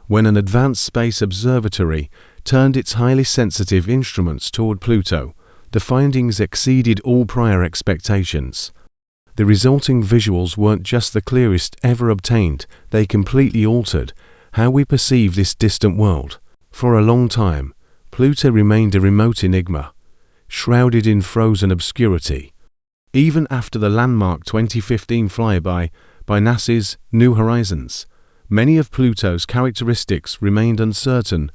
when an advanced space observatory turned its highly sensitive instruments toward Pluto, the findings exceeded all prior expectations. The resulting visuals weren't just the clearest ever obtained, they completely altered how we perceive this distant world. For a long time, Pluto remained a remote enigma, shrouded in frozen obscurity. Even after the landmark 2015 flyby by NASA's New Horizons, many of Pluto's characteristics remained uncertain.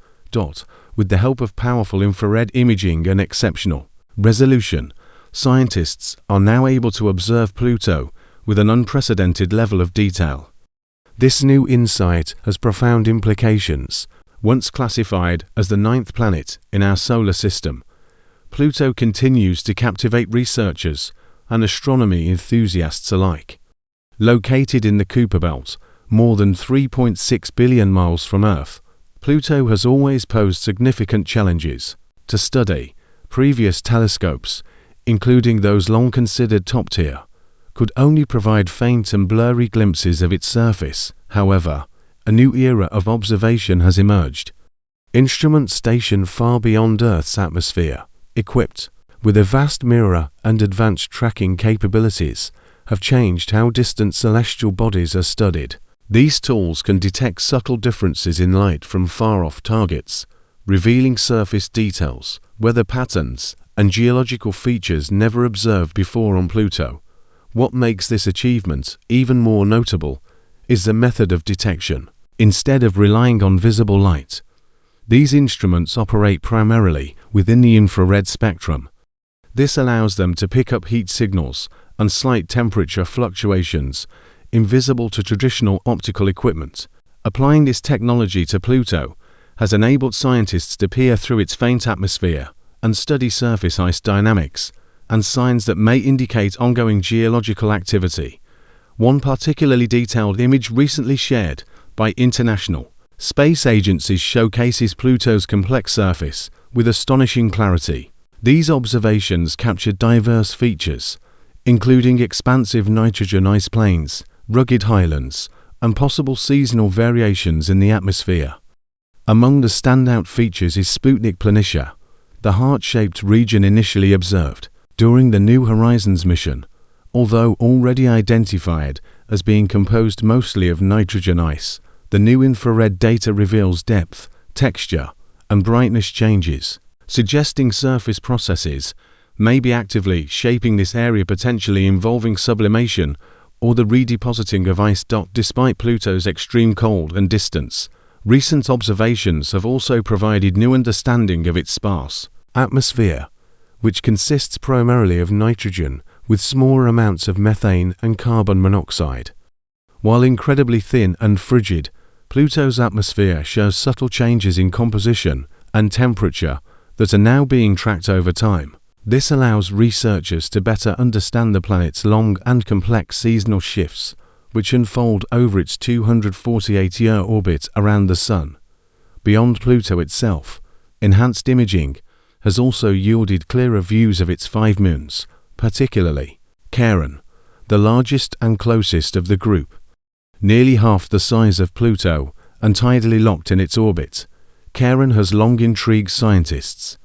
With the help of powerful infrared imaging and exceptional resolution, scientists are now able to observe Pluto with an unprecedented level of detail. This new insight has profound implications. Once classified as the 9th planet in our solar system, Pluto continues to captivate researchers and astronomy enthusiasts alike. Located in the Kuiper Belt, more than 3.6 billion miles from Earth, Pluto has always posed significant challenges to study. Previous telescopes, including those long considered top-tier, could only provide faint and blurry glimpses of its surface. However, a new era of observation has emerged. Instruments stationed far beyond Earth's atmosphere, equipped with a vast mirror and advanced tracking capabilities, have changed how distant celestial bodies are studied. These tools can detect subtle differences in light from far-off targets, revealing surface details, weather patterns, and geological features never observed before on Pluto. What makes this achievement even more notable is the method of detection. Instead of relying on visible light, these instruments operate primarily within the infrared spectrum. This allows them to pick up heat signals and slight temperature fluctuations invisible to traditional optical equipment. Applying this technology to Pluto has enabled scientists to peer through its faint atmosphere and study surface ice dynamics and signs that may indicate ongoing geological activity. One particularly detailed image recently shared by international space agencies showcases Pluto's complex surface with astonishing clarity. These observations captured diverse features, including expansive nitrogen ice plains, rugged highlands, and possible seasonal variations in the atmosphere. Among the standout features is Sputnik Planitia, the heart-shaped region initially observed during the New Horizons mission. Although already identified as being composed mostly of nitrogen ice, the new infrared data reveals depth, texture, and brightness changes, suggesting surface processes may be actively shaping this area, potentially involving sublimation or the redepositing of ice. Despite Pluto's extreme cold and distance, recent observations have also provided new understanding of its sparse atmosphere, which consists primarily of nitrogen with smaller amounts of methane and carbon monoxide. While incredibly thin and frigid, Pluto's atmosphere shows subtle changes in composition and temperature that are now being tracked over time. This allows researchers to better understand the planet's long and complex seasonal shifts, which unfold over its 248-year orbit around the Sun. Beyond Pluto itself, enhanced imaging has also yielded clearer views of its 5 moons, particularly Charon, the largest and closest of the group. Nearly half the size of Pluto and tidally locked in its orbit, Charon has long intrigued scientists.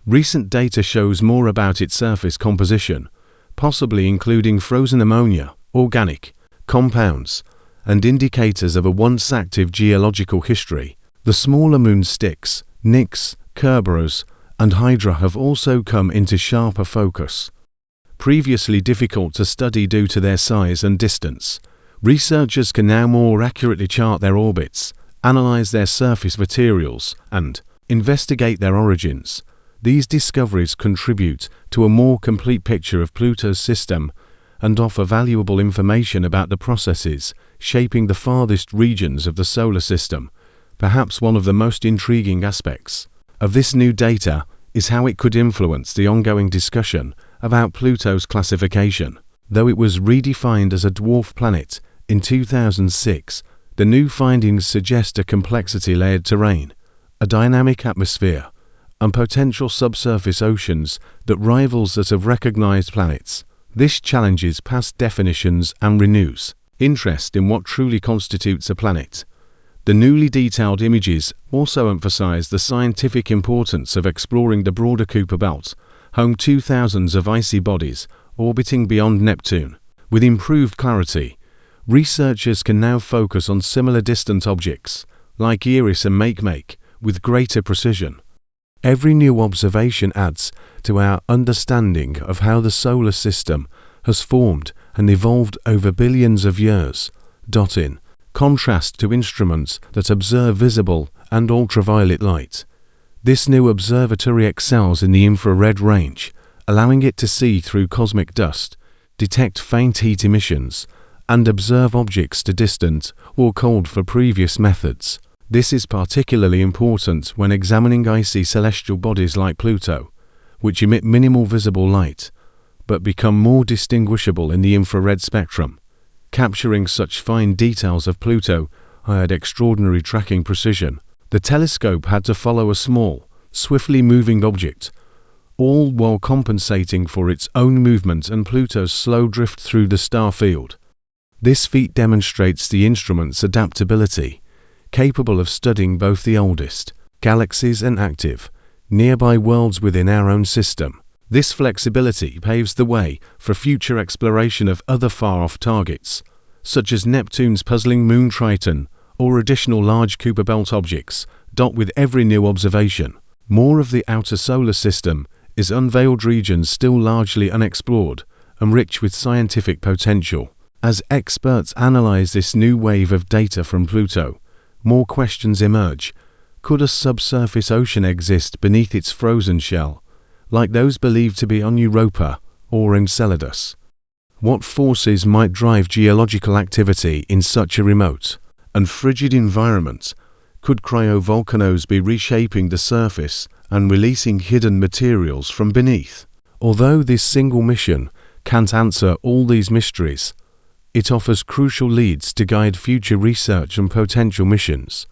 Recent data shows more about its surface composition, possibly including frozen ammonia, organic compounds, and indicators of a once active geological history. The smaller moon Styx, Nix, Kerberos, and Hydra have also come into sharper focus. Previously difficult to study due to their size and distance, researchers can now more accurately chart their orbits, analyze their surface materials, and investigate their origins. These discoveries contribute to a more complete picture of Pluto's system and offer valuable information about the processes shaping the farthest regions of the solar system. Perhaps one of the most intriguing aspects of this new data is how it could influence the ongoing discussion about Pluto's classification. Though it was redefined as a dwarf planet in 2006, the new findings suggest a complexity-layered terrain, a dynamic atmosphere, and potential subsurface oceans that rivals that of recognized planets. This challenges past definitions and renews interest in what truly constitutes a planet. The newly detailed images also emphasize the scientific importance of exploring the broader Kuiper Belt, home to thousands of icy bodies orbiting beyond Neptune. With improved clarity, researchers can now focus on similar distant objects, like Eris and Makemake, with greater precision. Every new observation adds to our understanding of how the solar system has formed and evolved over billions of years. In contrast to instruments that observe visible and ultraviolet light, this new observatory excels in the infrared range, allowing it to see through cosmic dust, detect faint heat emissions, and observe objects too distant or cold for previous methods. This is particularly important when examining icy celestial bodies like Pluto, which emit minimal visible light, but become more distinguishable in the infrared spectrum. Capturing such fine details of Pluto had extraordinary tracking precision. The telescope had to follow a small, swiftly moving object, all while compensating for its own movement and Pluto's slow drift through the star field. This feat demonstrates the instrument's adaptability, capable of studying both the oldest galaxies and active, nearby worlds within our own system. This flexibility paves the way for future exploration of other far-off targets, such as Neptune's puzzling moon Triton or additional large Kuiper Belt objects. With every new observation, more of the outer solar system is unveiled, regions still largely unexplored and rich with scientific potential. As experts analyze this new wave of data from Pluto, more questions emerge. Could a subsurface ocean exist beneath its frozen shell, like those believed to be on Europa or Enceladus? What forces might drive geological activity in such a remote and frigid environment? Could cryovolcanoes be reshaping the surface and releasing hidden materials from beneath? Although this single mission can't answer all these mysteries, it offers crucial leads to guide future research and potential missions.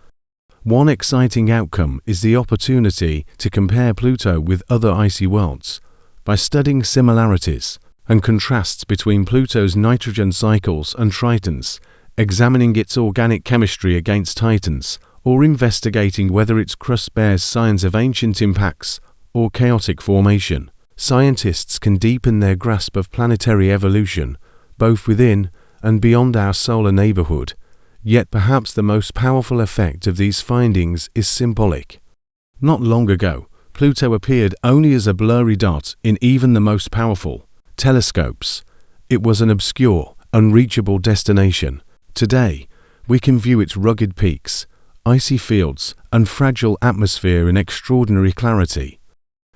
One exciting outcome is the opportunity to compare Pluto with other icy worlds. By studying similarities and contrasts between Pluto's nitrogen cycles and Triton's, examining its organic chemistry against Titan's, or investigating whether its crust bears signs of ancient impacts or chaotic formation, scientists can deepen their grasp of planetary evolution, both within and beyond our solar neighborhood. Yet perhaps the most powerful effect of these findings is symbolic. Not long ago, Pluto appeared only as a blurry dot in even the most powerful telescopes. It was an obscure, unreachable destination. Today, we can view its rugged peaks, icy fields, and fragile atmosphere in extraordinary clarity.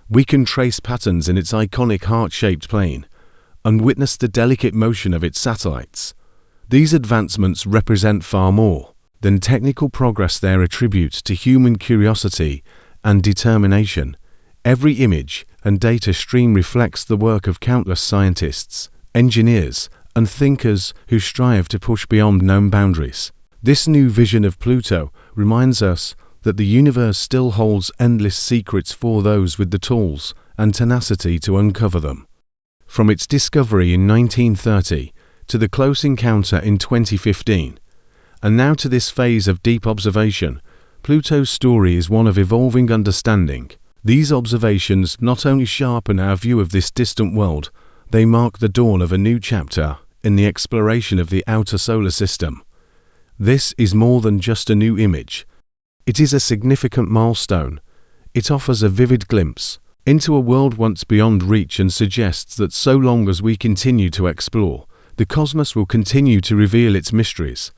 We can trace patterns in its iconic heart-shaped plane and witness the delicate motion of its satellites. These advancements represent far more than technical progress. They attribute to human curiosity and determination. Every image and data stream reflects the work of countless scientists, engineers, and thinkers who strive to push beyond known boundaries. This new vision of Pluto reminds us that the universe still holds endless secrets for those with the tools and tenacity to uncover them. From its discovery in 1930 to the close encounter in 2015, and now to this phase of deep observation, Pluto's story is one of evolving understanding. These observations not only sharpen our view of this distant world, they mark the dawn of a new chapter in the exploration of the outer solar system. This is more than just a new image. It is a significant milestone. It offers a vivid glimpse into a world once beyond reach and suggests that so long as we continue to explore, the cosmos will continue to reveal its mysteries.